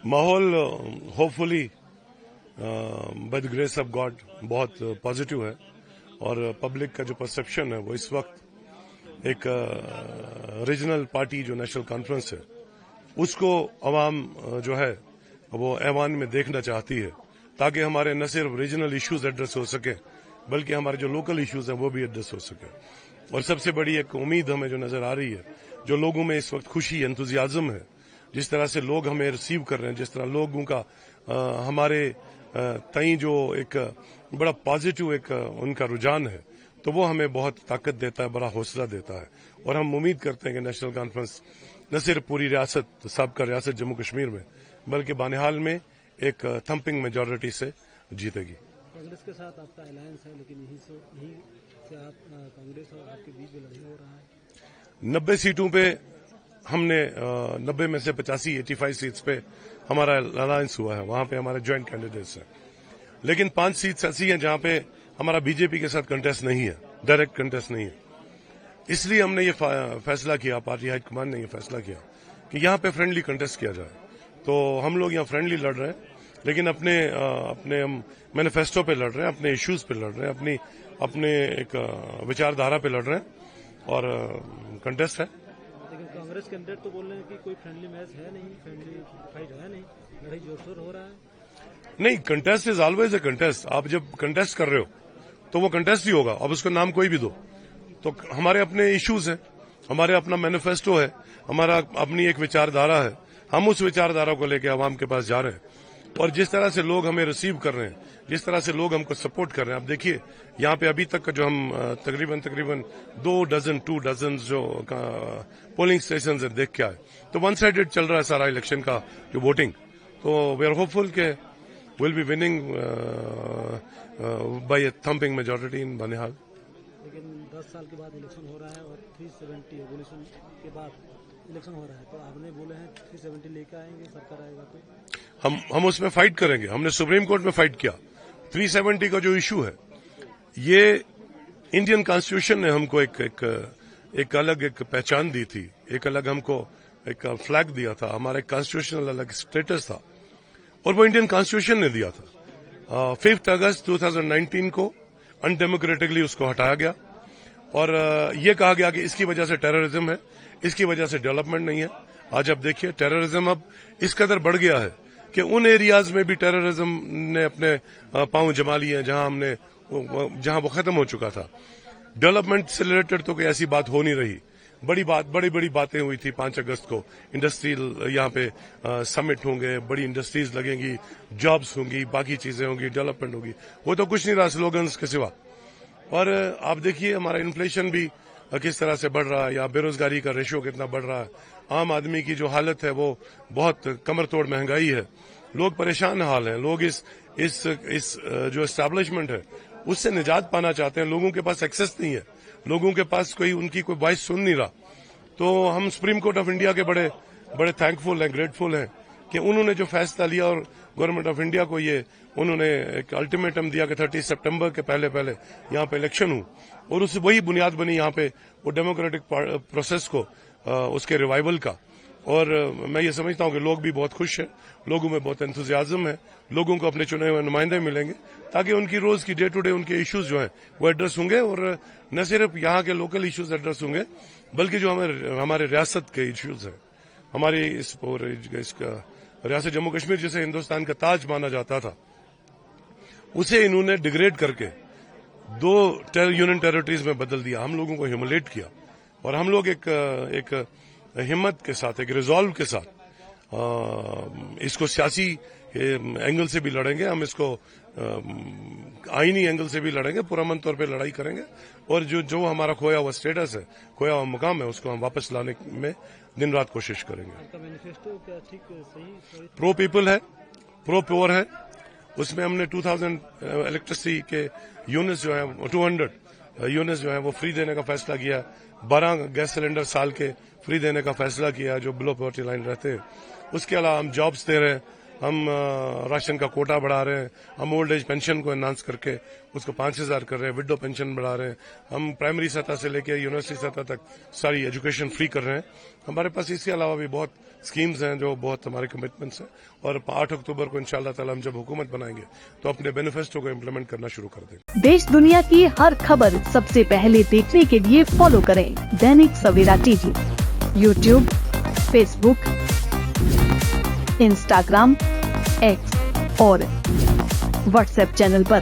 माहौल hopefully by the grace of God बहुत positive है और पब्लिक का जो परसेप्शन है वो इस वक्त एक रीजनल पार्टी जो नेशनल कॉन्फ्रेंस है उसको अवाम जो है वो ऐवान में देखना चाहती है ताकि हमारे न सिर्फ रीजनल इश्यूज एड्रेस हो सके बल्कि हमारे जो लोकल इश्यूज हैं वो भी एड्रेस हो सके। और सबसे बड़ी एक उम्मीद हमें जो नजर आ रही है, जो लोगों में इस वक्त खुशी एंथुजियाज्म है, जिस तरह से लोग हमें रिसीव कर रहे हैं, जिस तरह लोगों का हमारे तई जो एक बड़ा पॉजिटिव एक उनका रुझान है, तो वो हमें बहुत ताकत देता है, बड़ा हौसला देता है। और हम उम्मीद करते हैं कि नेशनल कॉन्फ्रेंस न सिर्फ पूरी रियासत साबका रियासत जम्मू कश्मीर में बल्कि बानिहाल में एक थम्पिंग मेजॉरिटी से जीतेगी। कांग्रेस के साथ आपका अलायंस है, लेकिन यही से आप कांग्रेस और आपके बीच में लड़ाई हो रहा है। 90 सीटों पे हमने 90 में से 85 सीट्स पे हमारा अलायंस हुआ है, वहां पे हमारे ज्वाइंट कैंडिडेट्स हैं। लेकिन 5 सीट्स ऐसी हैं जहां पे हमारा बीजेपी के साथ कंटेस्ट नहीं है, डायरेक्ट कंटेस्ट नहीं है। इसलिए हमने ये फैसला किया, पार्टी हाईकमान ने ये फैसला किया कि यहां पे फ्रेंडली कंटेस्ट किया जाए। तो हम लोग यहाँ फ्रेंडली लड़ रहे हैं, लेकिन अपने हम मैनिफेस्टो पे लड़ रहे हैं, अपने इश्यूज पे लड़ रहे हैं, अपने एक विचारधारा पे लड़ रहे हैं और कंटेस्ट है। लेकिन कांग्रेस कैंडिडेट तो बोल रहे हैं कि कोई फ्रेंडली मैच है नहीं, फ्रेंडली फाइट है नहीं, लड़ाई जोर शोर हो रहा है। नहीं, contest is always a contest. आप जब कंटेस्ट कर रहे हो तो वो कंटेस्ट ही होगा, अब उसका नाम कोई भी दो। तो हमारे अपने इश्यूज हैं, हमारे अपना मैनिफेस्टो है, हमारा अपनी एक विचारधारा है, हम उस विचारधारा को लेकर आवाम के पास जा रहे हैं। और जिस तरह से लोग हमें रिसीव कर रहे हैं, जिस तरह से लोग हमको सपोर्ट कर रहे हैं, आप देखिए यहाँ पे अभी तक का जो हम तकरीबन 2 डजन जो पोलिंग स्टेशन है देख के आए, तो वन साइडेड चल रहा है सारा इलेक्शन का जो वोटिंग। तो वी आर होपफुल के will be winning by a thumping majority in Banihal. लेकिन 10 साल के बाद इलेक्शन हो रहा है और 370 एवोल्यूशन के बाद इलेक्शन हो रहा है, तो आपने बोले हैं 370 लेकर आएंगे, सरकार आएगा तो हम उसमें फाइट करेंगे। हमने सुप्रीम कोर्ट में फाइट किया। 370 का जो इशू है, ये इंडियन कॉन्स्टिट्यूशन ने हमको एक अलग एक पहचान दी थी, एक अलग हमको एक फ्लैग दिया था, हमारा कॉन्स्टिट्यूशनल अलग स्टेटस था और वो इंडियन कॉन्स्टिट्यूशन ने दिया था। 5 अगस्त 2019 को अनडेमोक्रेटिकली उसको हटाया गया और ये कहा गया कि इसकी वजह से टेररिज्म है, इसकी वजह से डेवलपमेंट नहीं है। आज आप देखिए टेररिज्म अब इस कदर बढ़ गया है कि उन एरियाज में भी टेररिज्म ने अपने पांव जमा लिए हैं जहां वो खत्म हो चुका था। डेवलपमेंट से रिलेटेड तो कोई ऐसी बात हो नहीं रही। बड़ी बातें हुई थी 5 अगस्त को, इंडस्ट्रियल यहाँ पे समिट होंगे, बड़ी इंडस्ट्रीज लगेंगी, जॉब्स होंगी, बाकी चीजें होंगी, डेवलपमेंट होगी। वो तो कुछ नहीं रहा स्लोगन्स के सिवा। और आप देखिए हमारा इन्फ्लेशन भी किस तरह से बढ़ रहा है, या बेरोजगारी का रेशियो कितना बढ़ रहा है। आम आदमी की जो हालत है वो बहुत कमर तोड़ महंगाई है, लोग परेशान हाल हैं। लोग इस जो एस्टैब्लिशमेंट है उससे निजात पाना चाहते हैं। लोगों के पास एक्सेस नहीं है, लोगों के पास उनकी कोई वॉइस सुन नहीं रहा। तो हम सुप्रीम कोर्ट ऑफ इंडिया के बड़े थैंकफुल हैं, ग्रेटफुल हैं कि उन्होंने जो फैसला लिया और गवर्नमेंट ऑफ इंडिया को ये उन्होंने एक अल्टीमेटम दिया कि 30 सितंबर के पहले यहाँ पे इलेक्शन हो, और उससे वही बुनियाद बनी यहाँ पे वो डेमोक्रेटिक प्रोसेस को उसके रिवाइवल का। और मैं ये समझता हूँ कि लोग भी बहुत खुश हैं, लोगों में बहुत एंथुजियाज्म है, लोगों को अपने चुने हुए नुमाइंदे मिलेंगे ताकि उनकी रोज की डे टू डे उनके इश्यूज जो हैं वो एड्रेस होंगे। और न सिर्फ यहाँ के लोकल इश्यूज एड्रेस होंगे बल्कि जो हमारे रियासत के इश्यूज हैं, हमारी इसका रियासत जम्मू कश्मीर जिसे हिंदुस्तान का ताज माना जाता था, उसे इन्होंने डिग्रेड करके 2 यूनियन टेरिटरीज में बदल दिया, हम लोगों को ह्यूमिलेट किया। और हम लोग एक हिम्मत के साथ, एक रिजॉल्व के साथ इसको सियासी एंगल से भी लड़ेंगे, हम इसको आईनी एंगल से भी लड़ेंगे, पुरअमन तौर पे लड़ाई करेंगे। और जो हमारा खोया हुआ स्टेटस है, खोया हुआ मुकाम है, उसको हम वापस लाने में दिन रात कोशिश करेंगे। आपका मैनिफेस्टो क्या ठीक सही प्रो पीपल है, प्रो प्योर है। उसमें हमने 2000 इलेक्ट्रिसिटी के यूनिट्स जो है 200 यूनिट्स जो है वो फ्री देने का फैसला किया। 12 गैस सिलेंडर साल के फ्री देने का फैसला किया जो बिलो पॉवर्टी लाइन रहते हैं। उसके अलावा हम जॉब्स दे रहे हैं, ہم راشن کا کوٹا بڑھا رہے ہیں, ہم اولڈ ایج پینشن کو انہانس کر کے اس کو 5,000 کر رہے ہیں, وڈو پینشن بڑھا رہے ہیں, ہم پرائمری سطح سے لے کے یونیورسٹی سطح تک ساری ایجوکیشن فری کر رہے ہیں. ہمارے پاس اس کے علاوہ بھی بہت اسکیمز ہیں جو بہت ہمارے کمٹمنٹس ہیں, اور 8 اکتوبر کو انشاءاللہ تعالی ہم جب حکومت بنائیں گے تو اپنے بینیفیسٹو کو امپلیمنٹ کرنا شروع کر دیں گے. دیش دنیا کی ہر خبر سب سے پہلے دیکھنے کے لیے فالو کریں دینک سویرا ٹی وی, یوٹیوب, فیس بک, انسٹاگرام, ایکس اور واٹس ایپ چینل پر.